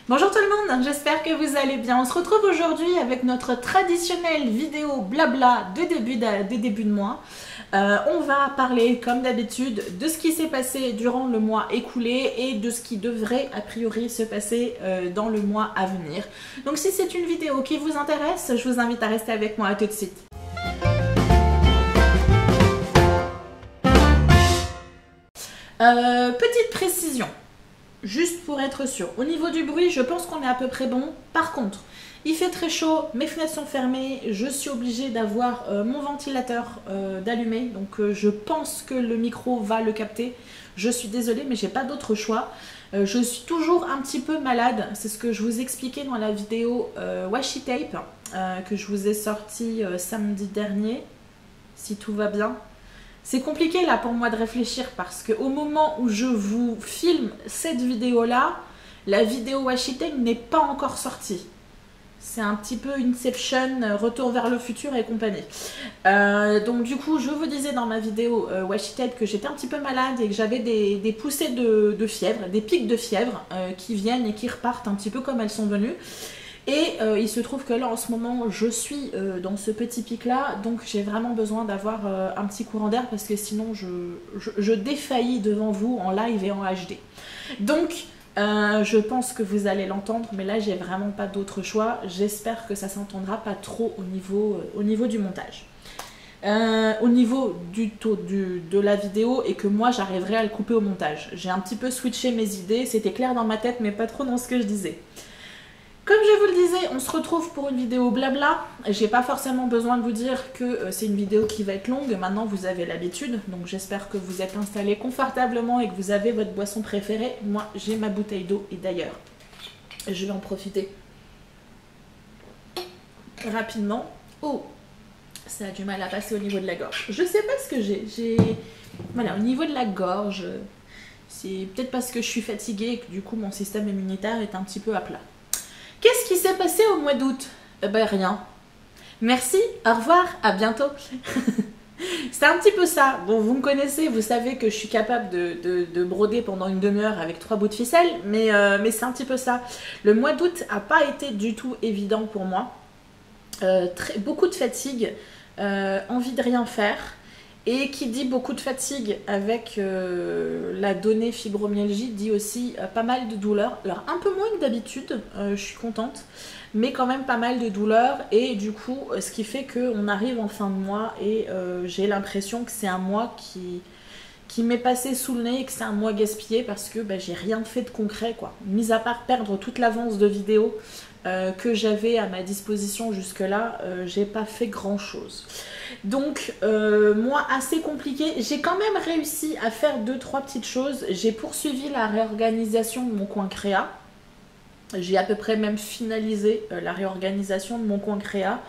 Bonjour tout le monde, j'espère que vous allez bien. On se retrouve aujourd'hui avec notre traditionnelle vidéo blabla de début de mois. On va parler comme d'habitude de ce qui s'est passé durant le mois écoulé et de ce qui devrait a priori se passer dans le mois à venir. Donc si c'est une vidéo qui vous intéresse, je vous invite à rester avec moi. À tout de suite. Petite précision. Juste pour être sûr, au niveau du bruit, je pense qu'on est à peu près bon. Par contre, il fait très chaud, mes fenêtres sont fermées, je suis obligée d'avoir mon ventilateur d'allumé, donc je pense que le micro va le capter. Je suis désolée, mais j'ai pas d'autre choix. Je suis toujours un petit peu malade, c'est ce que je vous expliquais dans la vidéo Washi Tape que je vous ai sorti samedi dernier, si tout va bien. C'est compliqué là pour moi de réfléchir parce qu'au moment où je vous filme cette vidéo-là, la vidéo Washi Tape n'est pas encore sortie. C'est un petit peu Inception, Retour vers le futur et compagnie. Donc du coup, je vous disais dans ma vidéo Washi Tape que j'étais un petit peu malade et que j'avais des poussées de fièvre, des pics de fièvre qui viennent et qui repartent un petit peu comme elles sont venues. Et il se trouve que là en ce moment je suis dans ce petit pic là, donc j'ai vraiment besoin d'avoir un petit courant d'air parce que sinon je défaillis devant vous en live et en HD. Donc je pense que vous allez l'entendre, mais là j'ai vraiment pas d'autre choix. J'espère que ça s'entendra pas trop au niveau du montage. Au niveau du taux de la vidéo et que moi j'arriverai à le couper au montage. J'ai un petit peu switché mes idées, c'était clair dans ma tête mais pas trop dans ce que je disais. Comme je vous le disais, on se retrouve pour une vidéo blabla. J'ai pas forcément besoin de vous dire que c'est une vidéo qui va être longue. Maintenant, vous avez l'habitude. Donc, j'espère que vous êtes installés confortablement et que vous avez votre boisson préférée. Moi, j'ai ma bouteille d'eau. Et d'ailleurs, je vais en profiter rapidement. Oh, ça a du mal à passer au niveau de la gorge. Je sais pas ce que j'ai. Voilà, au niveau de la gorge, c'est peut-être parce que je suis fatiguée et que du coup, mon système immunitaire est un petit peu à plat. Qu'est-ce qui s'est passé au mois d'août? Ben rien. Merci, au revoir, à bientôt. C'est un petit peu ça. Bon, vous me connaissez, vous savez que je suis capable de broder pendant une demi-heure avec 3 bouts de ficelle, mais c'est un petit peu ça. Le mois d'août n'a pas été du tout évident pour moi. Beaucoup de fatigue, envie de rien faire. Et qui dit beaucoup de fatigue avec la donnée fibromyalgie dit aussi pas mal de douleurs. Alors un peu moins que d'habitude, je suis contente, mais quand même pas mal de douleurs. Et du coup, ce qui fait qu'on arrive en fin de mois et j'ai l'impression que c'est un mois qui m'est passé sous le nez et que c'est un mois gaspillé parce que j'ai rien fait de concret, quoi. Mis à part perdre toute l'avance de vidéos que j'avais à ma disposition jusque-là, j'ai pas fait grand-chose. Donc, moi, assez compliqué. J'ai quand même réussi à faire 2-3 petites choses. J'ai poursuivi la réorganisation de mon coin créa. J'ai à peu près même finalisé la réorganisation de mon coin créa.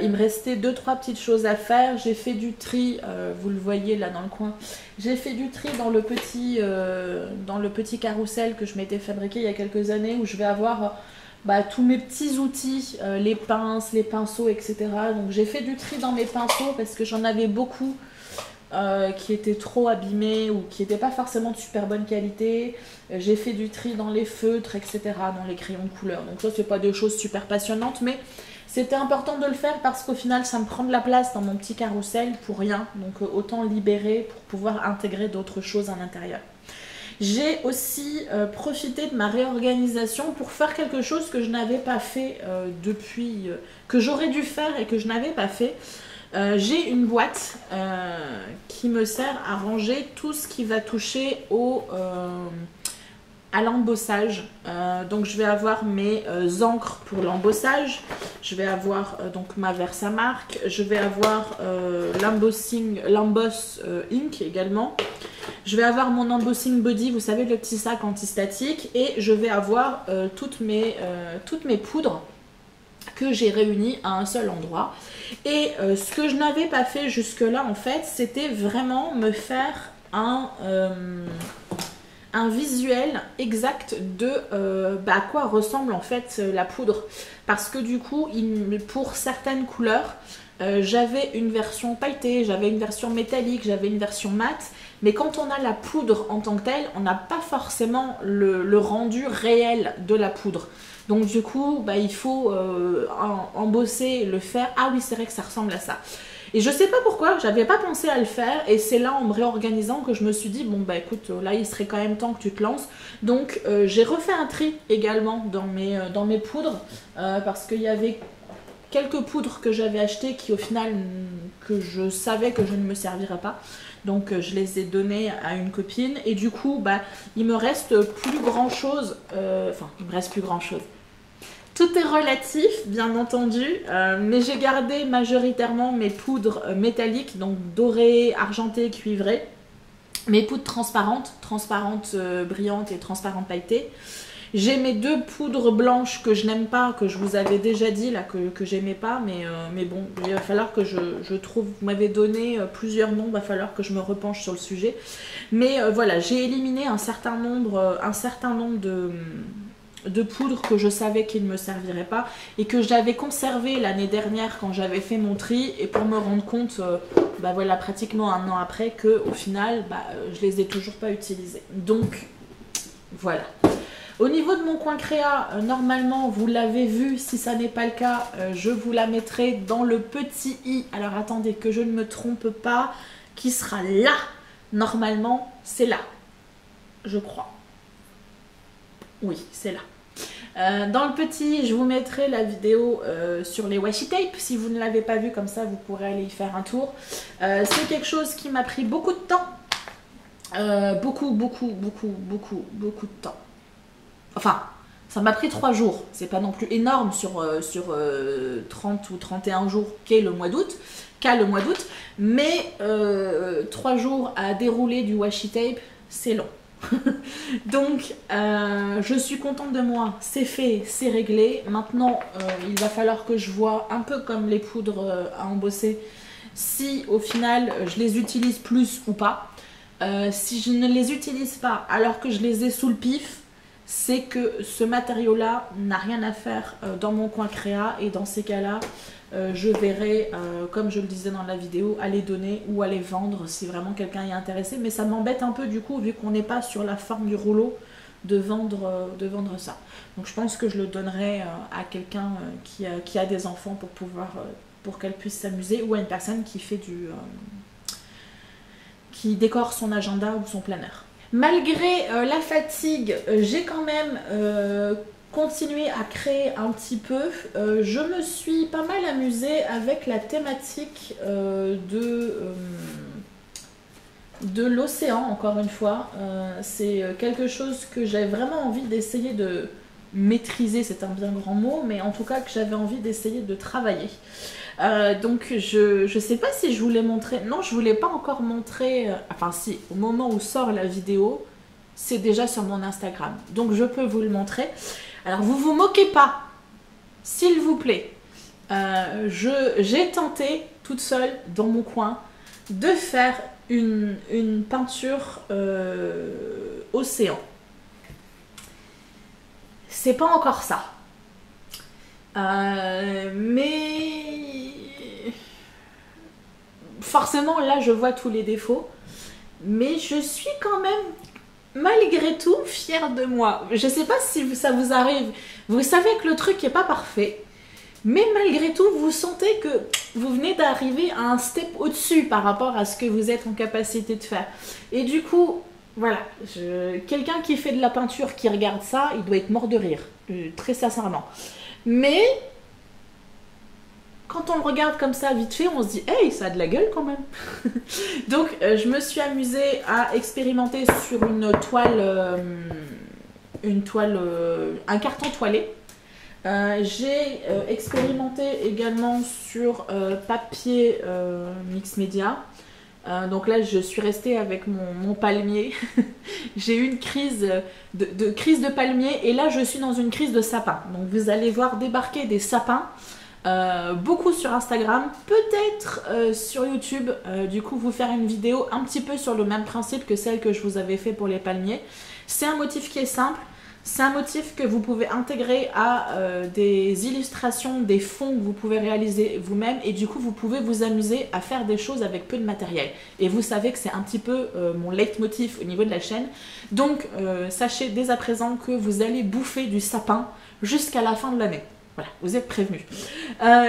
Il me restait 2-3 petites choses à faire. J'ai fait du tri, vous le voyez là dans le coin. J'ai fait du tri dans le petit carrousel que je m'étais fabriqué il y a quelques années où je vais avoir tous mes petits outils, les pinces, les pinceaux, etc. Donc j'ai fait du tri dans mes pinceaux parce que j'en avais beaucoup qui étaient trop abîmés ou qui n'étaient pas forcément de super bonne qualité. J'ai fait du tri dans les feutres, etc., dans les crayons de couleur. Donc ça, c'est pas des choses super passionnantes, mais c'était important de le faire parce qu'au final, ça me prend de la place dans mon petit carrousel pour rien. Donc autant libérer pour pouvoir intégrer d'autres choses à l'intérieur. J'ai aussi profité de ma réorganisation pour faire quelque chose que je n'avais pas fait depuis, que j'aurais dû faire et que je n'avais pas fait. J'ai une boîte qui me sert à ranger tout ce qui va toucher à l'embossage. Donc je vais avoir mes encres pour l'embossage, je vais avoir donc ma Versamark, je vais avoir l'emboss ink également. Je vais avoir mon embossing body, vous savez, le petit sac antistatique, et je vais avoir toutes mes poudres que j'ai réunies à un seul endroit. Et ce que je n'avais pas fait jusque-là, en fait, c'était vraiment me faire un visuel exact de à quoi ressemble en fait la poudre. Parce que du coup, pour certaines couleurs, j'avais une version pailletée, j'avais une version métallique, j'avais une version mate. mais quand on a la poudre en tant que telle, on n'a pas forcément le rendu réel de la poudre. Donc du coup, bah, il faut embosser, le faire. Ah oui, c'est vrai que ça ressemble à ça. Et je sais pas pourquoi, j'avais pas pensé à le faire, et c'est là en me réorganisant que je me suis dit, bon bah écoute, là il serait quand même temps que tu te lances. Donc j'ai refait un tri également dans mes poudres, parce qu'il y avait quelques poudres que j'avais achetées qui au final, que je savais que je ne me servirais pas. Donc je les ai données à une copine, et du coup, bah, il me reste plus grand chose, enfin il me reste plus grand chose. Tout est relatif, bien entendu, mais j'ai gardé majoritairement mes poudres métalliques, donc dorées, argentées, cuivrées. Mes poudres transparentes, brillantes et transparentes pailletées. J'ai mes 2 poudres blanches que je n'aime pas, que je vous avais déjà dit là que j'aimais pas, mais bon, il va falloir que je trouve, vous m'avez donné plusieurs noms, il va falloir que je me repenche sur le sujet. Mais voilà, j'ai éliminé un certain nombre de poudres que je savais qu'ils ne me serviraient pas et que j'avais conservé l'année dernière quand j'avais fait mon tri, et pour me rendre compte, bah voilà, pratiquement un an après, que au final, bah, je les ai toujours pas utilisées. Donc voilà. Au niveau de mon coin créa, normalement, vous l'avez vu, si ça n'est pas le cas, je vous la mettrai dans le petit i. Alors attendez, que je ne me trompe pas, qui sera là. Normalement, c'est là, je crois. Oui, c'est là. Dans le petit, je vous mettrai la vidéo sur les washi tape. Si vous ne l'avez pas vu, comme ça, vous pourrez aller y faire un tour. C'est quelque chose qui m'a pris beaucoup de temps. Beaucoup de temps. Enfin, ça m'a pris 3 jours. C'est pas non plus énorme sur 30 ou 31 jours qu'est le mois d'août. Mais 3 jours à dérouler du washi tape, c'est long. Donc je suis contente de moi, c'est fait, c'est réglé. Maintenant il va falloir que je vois, un peu comme les poudres à embosser, si au final je les utilise plus ou pas. Si je ne les utilise pas alors que je les ai sous le pif, c'est que ce matériau là n'a rien à faire dans mon coin créa, et dans ces cas là je verrai, comme je le disais dans la vidéo, à les donner ou à les vendre si vraiment quelqu'un est intéressé. Mais ça m'embête un peu du coup, vu qu'on n'est pas sur la forme du rouleau, de vendre ça. Donc je pense que je le donnerai à quelqu'un qui a des enfants pour qu'elle puisse s'amuser, ou à une personne qui fait qui décore son agenda ou son planeur. Malgré la fatigue, j'ai quand même continuer à créer un petit peu. Je me suis pas mal amusée avec la thématique de l'océan, encore une fois. C'est quelque chose que j'avais vraiment envie d'essayer de maîtriser, c'est un bien grand mot, mais en tout cas que j'avais envie d'essayer de travailler. Donc je sais pas si je vous l'ai montré. Non, je vous l'ai pas encore montré. Enfin si, au moment où sort la vidéo, c'est déjà sur mon Instagram. Donc je peux vous le montrer. Alors vous vous moquez pas, s'il vous plaît. J'ai tenté toute seule dans mon coin de faire une peinture océan. C'est pas encore ça. Mais forcément là je vois tous les défauts. Mais je suis quand même malgré tout fière de moi. Je sais pas si ça vous arrive. Vous savez que le truc n'est pas parfait. Mais malgré tout, vous sentez que vous venez d'arriver à un step au-dessus par rapport à ce que vous êtes en capacité de faire. Et du coup, voilà, quelqu'un qui fait de la peinture, qui regarde ça, il doit être mort de rire, très sincèrement. Mais quand on le regarde comme ça vite fait, on se dit « Hey, ça a de la gueule quand même !» Donc, je me suis amusée à expérimenter sur un carton toilé. J'ai expérimenté également sur papier mix média. Donc là, je suis restée avec mon palmier. J'ai eu une crise de palmier, et là, je suis dans une crise de sapin. Donc vous allez voir débarquer des sapins. Beaucoup sur Instagram, peut-être sur YouTube, du coup vous faire une vidéo un petit peu sur le même principe que celle que je vous avais fait pour les palmiers. C'est un motif qui est simple, C'est un motif que vous pouvez intégrer à des illustrations, des fonds que vous pouvez réaliser vous-même et du coup vous pouvez vous amuser à faire des choses avec peu de matériel. Et vous savez que c'est un petit peu mon leitmotiv au niveau de la chaîne. Donc sachez dès à présent que vous allez bouffer du sapin jusqu'à la fin de l'année. Voilà, vous êtes prévenus.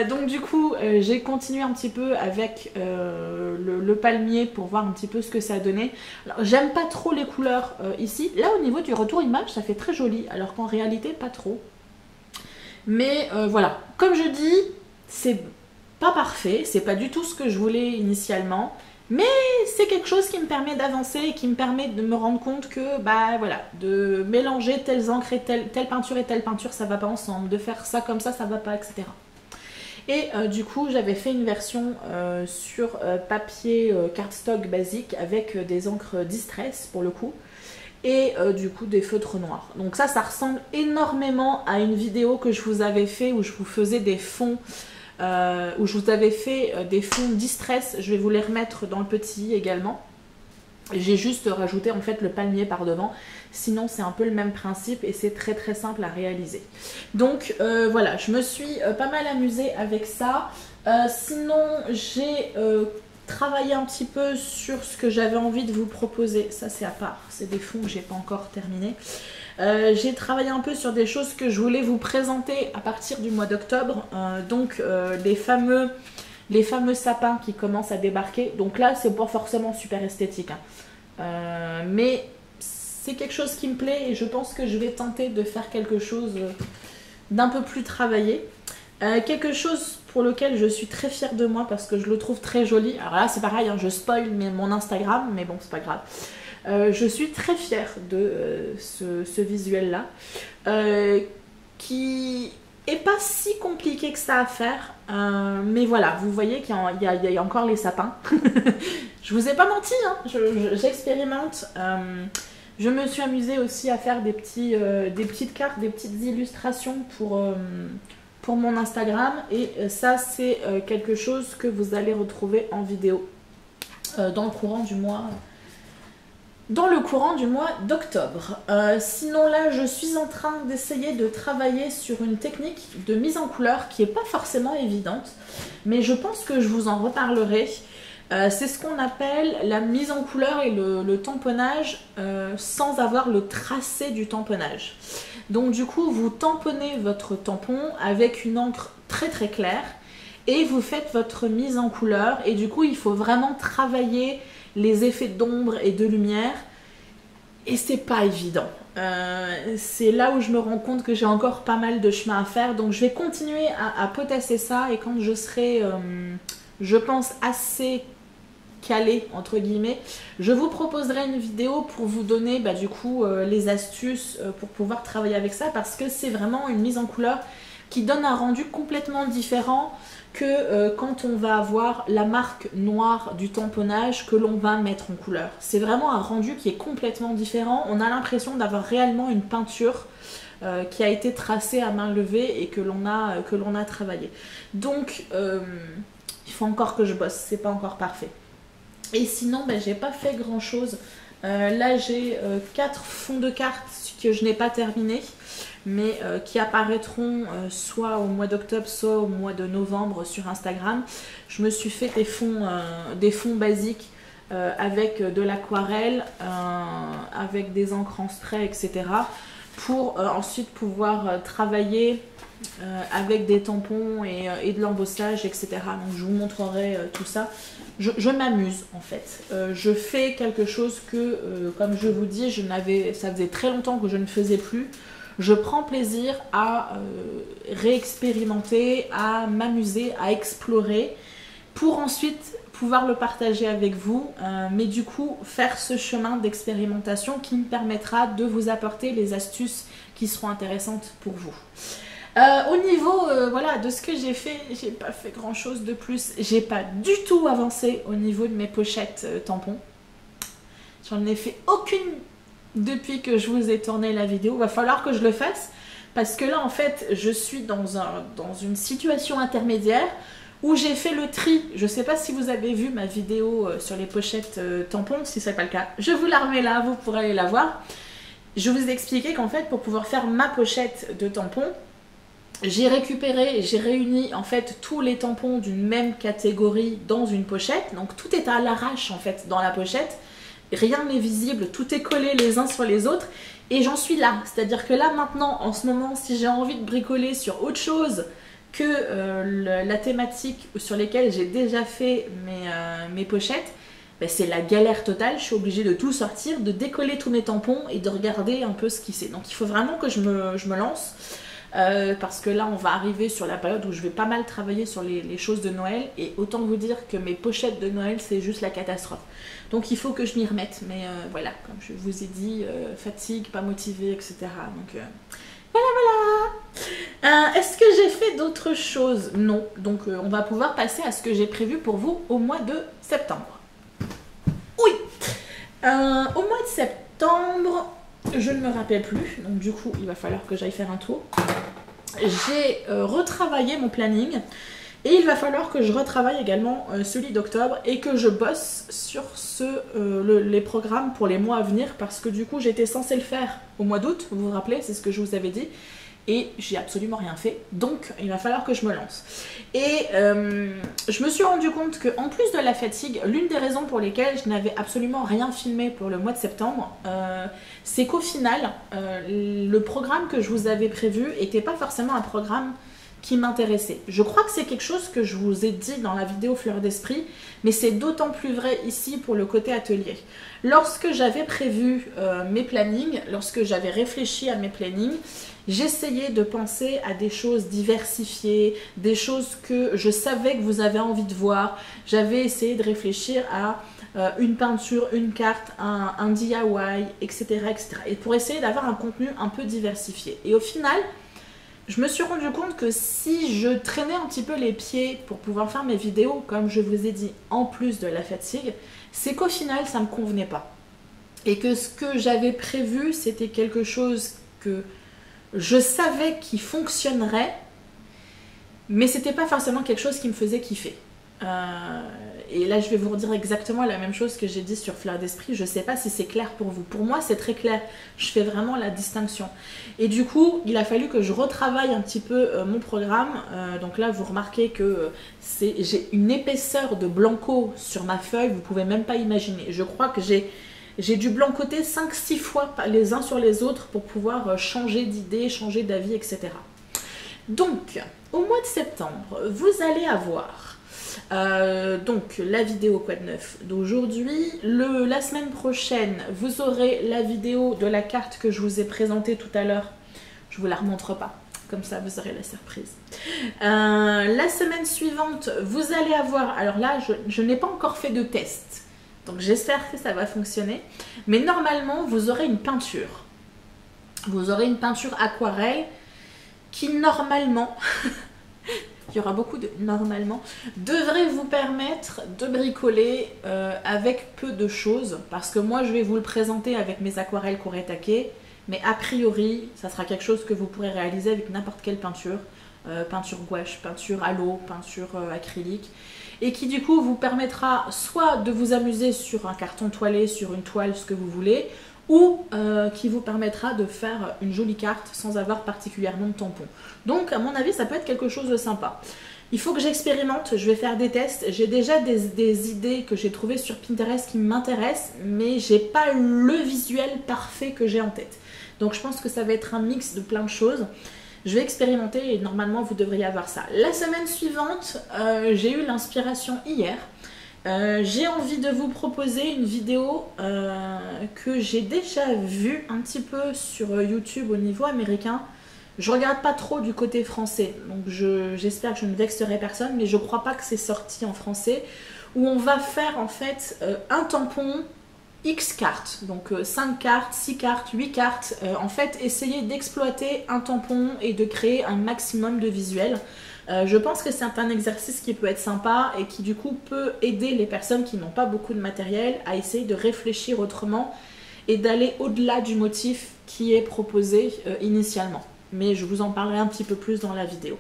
Donc du coup, j'ai continué un petit peu avec le palmier pour voir un petit peu ce que ça a donné. J'aime pas trop les couleurs ici. Là, au niveau du retour image, ça fait très joli, alors qu'en réalité, pas trop. Mais voilà, comme je dis, c'est pas parfait, c'est pas du tout ce que je voulais initialement. Mais c'est quelque chose qui me permet d'avancer et qui me permet de me rendre compte que, bah voilà, de mélanger telles encres et telle peinture, ça va pas ensemble. De faire ça comme ça va pas, etc. Et du coup, j'avais fait une version sur papier cardstock basique avec des encres Distress pour le coup. Et du coup, des feutres noirs. Donc ça ressemble énormément à une vidéo que je vous avais fait où je vous faisais des fonds. Où je vous avais fait des fonds Distress, je vais vous les remettre dans le petit également. J'ai juste rajouté en fait le palmier par devant, sinon c'est un peu le même principe et c'est très très simple à réaliser. Donc voilà, je me suis pas mal amusée avec ça. Sinon j'ai travaillé un petit peu sur ce que j'avais envie de vous proposer. Ça c'est à part, c'est des fonds que j'ai pas encore terminé. J'ai travaillé un peu sur des choses que je voulais vous présenter à partir du mois d'octobre. Donc les fameux sapins qui commencent à débarquer. Donc là, c'est pas forcément super esthétique. Hein. Mais c'est quelque chose qui me plaît et je pense que je vais tenter de faire quelque chose d'un peu plus travaillé. Quelque chose pour lequel je suis très fière de moi parce que je le trouve très joli. Alors là, c'est pareil, hein, je spoil mon Instagram, mais bon, c'est pas grave. Je suis très fière de ce visuel-là, qui est pas si compliqué que ça à faire, mais voilà, vous voyez qu'il y a encore les sapins. Je vous ai pas menti, hein, j'expérimente. Je me suis amusée aussi à faire des petites cartes, des petites illustrations pour mon Instagram, et ça c'est quelque chose que vous allez retrouver en vidéo dans le courant du mois. D'octobre. Sinon là, je suis en train d'essayer de travailler sur une technique de mise en couleur qui n'est pas forcément évidente, mais je pense que je vous en reparlerai. C'est ce qu'on appelle la mise en couleur et le tamponnage sans avoir le tracé du tamponnage. Donc du coup, vous tamponnez votre tampon avec une encre très très claire et vous faites votre mise en couleur, et du coup, il faut vraiment travailler les effets d'ombre et de lumière, et c'est pas évident. C'est là où je me rends compte que j'ai encore pas mal de chemin à faire, donc je vais continuer à potasser ça, et quand je serai, je pense, assez calée, entre guillemets, je vous proposerai une vidéo pour vous donner du coup les astuces pour pouvoir travailler avec ça, parce que c'est vraiment une mise en couleur qui donne un rendu complètement différent que quand on va avoir la marque noire du tamponnage que l'on va mettre en couleur. C'est vraiment un rendu qui est complètement différent. On a l'impression d'avoir réellement une peinture qui a été tracée à main levée et que l'on a travaillé. Donc il faut encore que je bosse, c'est pas encore parfait. Et sinon, j'ai pas fait grand chose. Là j'ai 4 fonds de cartes que je n'ai pas terminés, mais qui apparaîtront soit au mois d'octobre, soit au mois de novembre sur Instagram. Je me suis fait des fonds basiques avec de l'aquarelle, avec des encres en spray, etc. pour ensuite pouvoir travailler avec des tampons et de l'embossage, etc. Donc je vous montrerai tout ça. Je m'amuse en fait. Je fais quelque chose que, comme je vous dis, ça faisait très longtemps que je ne faisais plus. Je prends plaisir à réexpérimenter, à m'amuser, à explorer, pour ensuite pouvoir le partager avec vous, mais du coup faire ce chemin d'expérimentation qui me permettra de vous apporter les astuces qui seront intéressantes pour vous. Au niveau voilà, de ce que j'ai fait, j'ai pas fait grand chose de plus. J'ai pas du tout avancé au niveau de mes pochettes tampons. J'en ai fait aucune depuis que je vous ai tourné la vidéo. Va falloir que je le fasse, parce que là en fait je suis dans une situation intermédiaire où j'ai fait le tri. Je sais pas si vous avez vu ma vidéo sur les pochettes tampons. Si ce n'est pas le cas, je vous la remets là, vous pourrez aller la voir. je vous ai expliqué qu'en fait, pour pouvoir faire ma pochette de tampons, j'ai réuni en fait tous les tampons d'une même catégorie dans une pochette. Donc tout est à l'arrache en fait dans la pochette. Rien n'est visible, tout est collé les uns sur les autres. Et j'en suis là. C'est-à-dire que là maintenant, en ce moment, si j'ai envie de bricoler sur autre chose que la thématique sur lesquelles j'ai déjà fait mes pochettes, ben c'est la galère totale. Je suis obligée de tout sortir, de décoller tous mes tampons et de regarder un peu ce qui c'est. Donc il faut vraiment que je me lance. Parce que là on va arriver sur la période où je vais pas mal travailler sur les choses de Noël, et autant vous dire que mes pochettes de Noël c'est juste la catastrophe, donc il faut que je m'y remette. Mais voilà, comme je vous ai dit, fatigue, pas motivée, etc. Donc voilà. Est-ce que j'ai fait d'autres choses? Non. Donc on va pouvoir passer à ce que j'ai prévu pour vous au mois de septembre. Oui. Au mois de septembre, je ne me rappelle plus, donc du coup il va falloir que j'aille faire un tour. J'ai retravaillé mon planning, et il va falloir que je retravaille également celui d'octobre, et que je bosse sur les programmes pour les mois à venir, parce que du coup j'étais censée le faire au mois d'août, vous vous rappelez, c'est ce que je vous avais dit, et j'ai absolument rien fait, donc il va falloir que je me lance. Et je me suis rendu compte qu'en plus de la fatigue, l'une des raisons pour lesquelles je n'avais absolument rien filmé pour le mois de septembre, c'est qu'au final, le programme que je vous avais prévu n'était pas forcément un programme qui m'intéressait. Je crois que c'est quelque chose que je vous ai dit dans la vidéo Fleur d'Esprit, mais c'est d'autant plus vrai ici pour le côté atelier. Lorsque j'avais prévu mes plannings, lorsque j'avais réfléchi à mes plannings, j'essayais de penser à des choses diversifiées, des choses que je savais que vous avez envie de voir. J'avais essayé de réfléchir à une peinture, une carte, un DIY, etc., etc. Et pour essayer d'avoir un contenu un peu diversifié. Et au final, je me suis rendu compte que si je traînais un petit peu les pieds pour pouvoir faire mes vidéos, comme je vous ai dit, en plus de la fatigue, c'est qu'au final, ça ne me convenait pas. Et que ce que j'avais prévu, c'était quelque chose que je savais qui fonctionnerait, mais c'était pas forcément quelque chose qui me faisait kiffer. Et là je vais vous redire exactement la même chose que j'ai dit sur Fleur d'Esprit. Je sais pas si c'est clair pour vous. Pour moi c'est très clair, je fais vraiment la distinction. Et du coup il a fallu que je retravaille un petit peu mon programme. Donc là vous remarquez que j'ai une épaisseur de blanco sur ma feuille, vous pouvez même pas imaginer. Je crois que j'ai dû blancoter 5-6 fois les uns sur les autres pour pouvoir changer d'idée, changer d'avis, etc. Donc, au mois de septembre, vous allez avoir donc la vidéo Quoi de neuf d'aujourd'hui. La semaine prochaine, vous aurez la vidéo de la carte que je vous ai présentée tout à l'heure. Je vous la remontre pas, comme ça vous aurez la surprise. La semaine suivante, vous allez avoir... Alors là, je n'ai pas encore fait de test. Donc j'espère que ça va fonctionner. Mais normalement, vous aurez une peinture. Vous aurez une peinture aquarelle qui normalement, il y aura beaucoup de normalement, devrait vous permettre de bricoler avec peu de choses. Parce que moi, je vais vous le présenter avec mes aquarelles Kuretake. Mais a priori, ça sera quelque chose que vous pourrez réaliser avec n'importe quelle peinture. Peinture gouache, peinture à l'eau, peinture acrylique. Et qui du coup vous permettra soit de vous amuser sur un carton toilé, sur une toile, ce que vous voulez, ou qui vous permettra de faire une jolie carte sans avoir particulièrement de tampons. Donc à mon avis ça peut être quelque chose de sympa. Il faut que j'expérimente, je vais faire des tests. J'ai déjà des idées que j'ai trouvées sur Pinterest qui m'intéressent, mais j'ai pas le visuel parfait que j'ai en tête. Donc je pense que ça va être un mix de plein de choses. Je vais expérimenter et normalement vous devriez avoir ça. La semaine suivante, j'ai eu l'inspiration hier. J'ai envie de vous proposer une vidéo que j'ai déjà vue un petit peu sur YouTube au niveau américain. Je regarde pas trop du côté français, donc j'espère que je ne vexerai personne, mais je crois pas que c'est sorti en français, où on va faire en fait un tampon X cartes, donc 5 cartes, 6 cartes, 8 cartes, en fait essayer d'exploiter un tampon et de créer un maximum de visuels. Je pense que c'est un exercice qui peut être sympa et qui du coup peut aider les personnes qui n'ont pas beaucoup de matériel à essayer de réfléchir autrement et d'aller au-delà du motif qui est proposé initialement. Mais je vous en parlerai un petit peu plus dans la vidéo.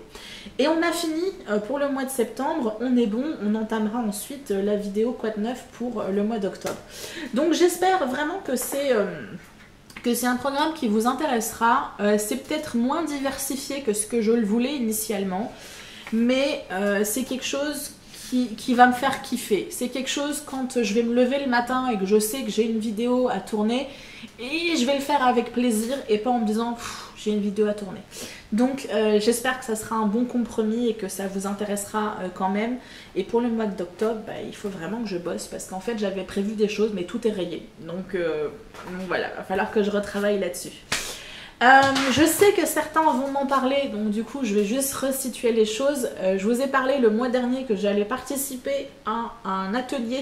Et on a fini pour le mois de septembre, on est bon, on entamera ensuite la vidéo Quoi de neuf pour le mois d'octobre. Donc j'espère vraiment que que c'est un programme qui vous intéressera. C'est peut-être moins diversifié que ce que je le voulais initialement, mais c'est quelque chose qui va me faire kiffer. C'est quelque chose quand je vais me lever le matin et que je sais que j'ai une vidéo à tourner, et je vais le faire avec plaisir et pas en me disant j'ai une vidéo à tourner. Donc j'espère que ça sera un bon compromis et que ça vous intéressera quand même. Et pour le mois d'octobre, il faut vraiment que je bosse parce qu'en fait j'avais prévu des choses mais tout est rayé. Donc voilà, il va falloir que je retravaille là-dessus. Je sais que certains vont m'en parler, donc du coup je vais juste resituer les choses. Je vous ai parlé le mois dernier que j'allais participer à un atelier.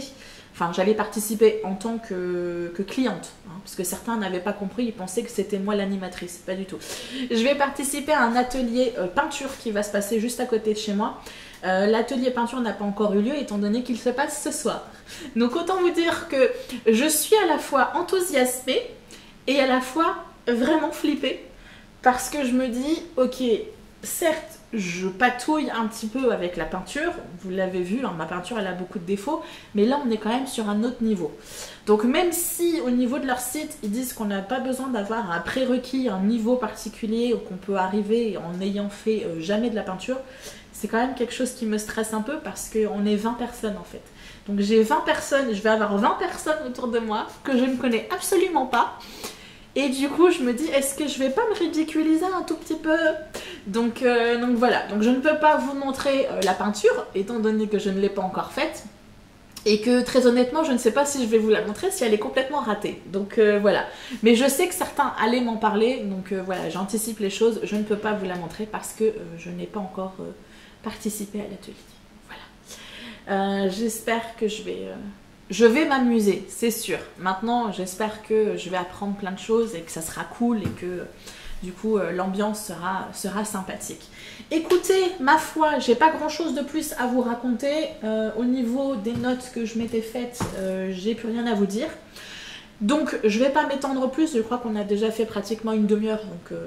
Enfin, j'allais participer en tant que cliente, hein, parce que certains n'avaient pas compris, ils pensaient que c'était moi l'animatrice, pas du tout. Je vais participer à un atelier peinture qui va se passer juste à côté de chez moi. L'atelier peinture n'a pas encore eu lieu étant donné qu'il se passe ce soir. Donc autant vous dire que je suis à la fois enthousiasmée et à la fois vraiment flippée, parce que je me dis, ok, certes, je patouille un petit peu avec la peinture, vous l'avez vu, hein, ma peinture elle a beaucoup de défauts, mais là on est quand même sur un autre niveau. Donc même si au niveau de leur site, ils disent qu'on n'a pas besoin d'avoir un prérequis, un niveau particulier, ou qu'on peut arriver en n'ayant fait jamais de la peinture, c'est quand même quelque chose qui me stresse un peu parce qu'on est 20 personnes en fait. Donc j'ai 20 personnes, je vais avoir 20 personnes autour de moi que je ne connais absolument pas. Et du coup, je me dis, est-ce que je vais pas me ridiculiser un tout petit peu? Donc voilà, donc je ne peux pas vous montrer la peinture, étant donné que je ne l'ai pas encore faite. Et que très honnêtement, je ne sais pas si je vais vous la montrer, si elle est complètement ratée. Donc voilà. Mais je sais que certains allaient m'en parler, donc voilà, j'anticipe les choses. Je ne peux pas vous la montrer parce que je n'ai pas encore participé à l'atelier. Voilà. J'espère que je vais m'amuser, c'est sûr. Maintenant, j'espère que je vais apprendre plein de choses et que ça sera cool et que du coup l'ambiance sera sympathique. Écoutez, ma foi, j'ai pas grand chose de plus à vous raconter. Au niveau des notes que je m'étais faites, j'ai plus rien à vous dire. Donc je vais pas m'étendre plus, je crois qu'on a déjà fait pratiquement une demi-heure. Donc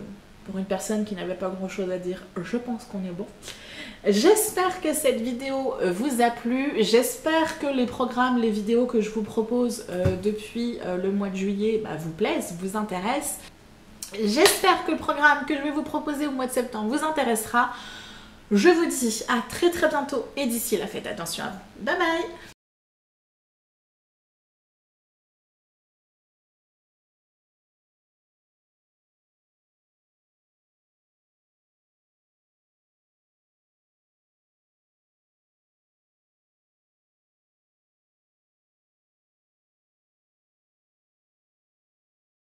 pour une personne qui n'avait pas grand chose à dire, je pense qu'on est bon. J'espère que cette vidéo vous a plu, j'espère que les programmes, les vidéos que je vous propose depuis le mois de juillet vous plaisent, vous intéressent. J'espère que le programme que je vais vous proposer au mois de septembre vous intéressera. Je vous dis à très bientôt et d'ici là, faites attention à vous. Bye bye!